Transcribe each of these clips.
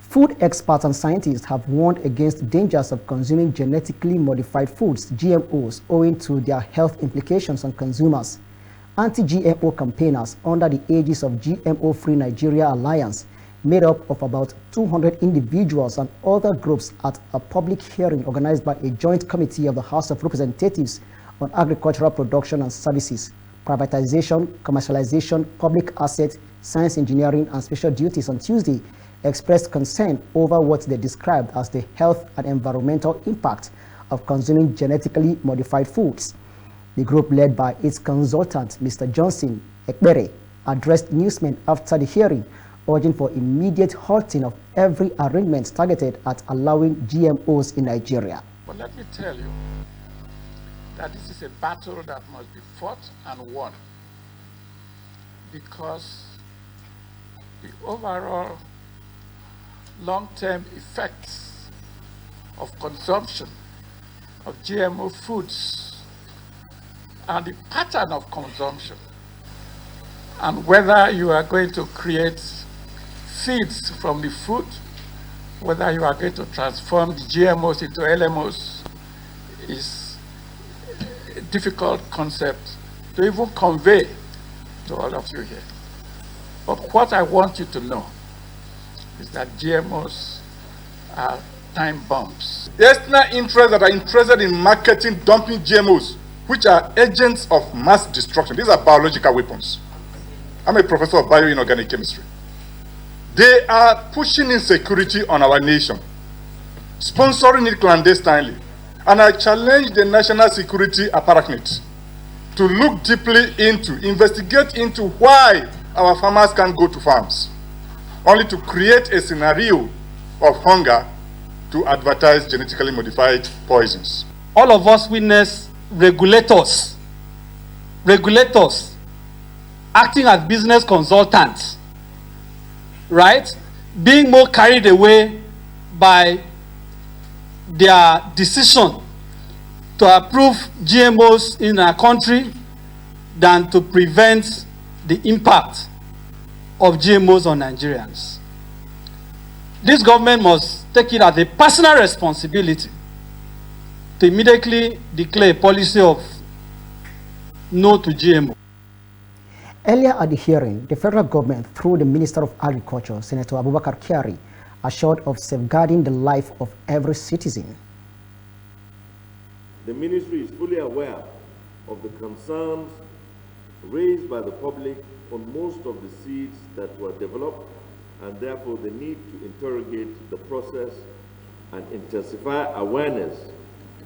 Food experts and scientists have warned against dangers of consuming genetically modified foods, GMOs, owing to their health implications on consumers. Anti-GMO campaigners under the aegis of GMO-Free Nigeria Alliance, made up of about 200 individuals and other groups, at a public hearing organized by a joint committee of the House of Representatives on agricultural production and services, privatization, commercialization, public assets, science engineering, and special duties on Tuesday, expressed concern over what they described as the health and environmental impact of consuming genetically modified foods. The group, led by its consultant, Mr. Johnson Ekbere, addressed newsmen after the hearing, urging for immediate halting of every arrangement targeted at allowing GMOs in Nigeria. But let me tell you that this is a battle that must be fought and won, because the overall long-term effects of consumption of GMO foods and the pattern of consumption, and whether you are going to create seeds from the food, whether you are going to transform the GMOs into LMOs, is a difficult concept to even convey to all of you here. But what I want you to know is that GMOs are time bombs. The external interests that are interested in marketing dumping GMOs, which are agents of mass destruction. These are biological weapons. I'm a professor of bioinorganic chemistry. They are pushing insecurity on our nation, sponsoring it clandestinely. And I challenge the national security apparatus to look deeply investigate into why our farmers can't go to farms, only to create a scenario of hunger to advertise genetically modified poisons. All of us witness regulators acting as business consultants, right? Being more carried away by their decision to approve GMOs in our country than to prevent the impact of GMOs on Nigerians. This government must take it as a personal responsibility to immediately declare a policy of no to GMO. Earlier at the hearing, the federal government, through the Minister of Agriculture, Senator Abubakar Kyari, assured of safeguarding the life of every citizen. The ministry is fully aware of the concerns raised by the public on most of the seeds that were developed, and therefore the need to interrogate the process and intensify awareness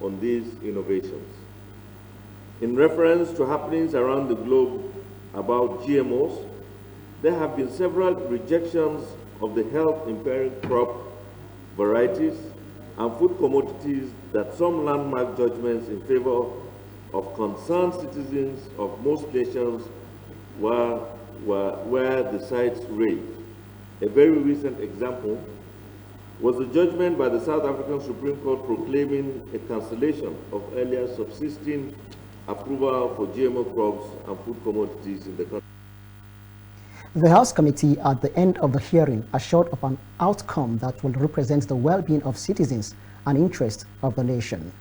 on these innovations. In reference to happenings around the globe about GMOs, there have been several rejections of the health-impairing crop varieties and food commodities that some landmark judgments in favor of concerned citizens of most nations were the sites raised. A very recent example was the judgment by the South African Supreme Court proclaiming a cancellation of earlier subsisting approval for GMO crops and food commodities in the country. The House Committee, at the end of the hearing, assured of an outcome that will represent the well-being of citizens and interests of the nation.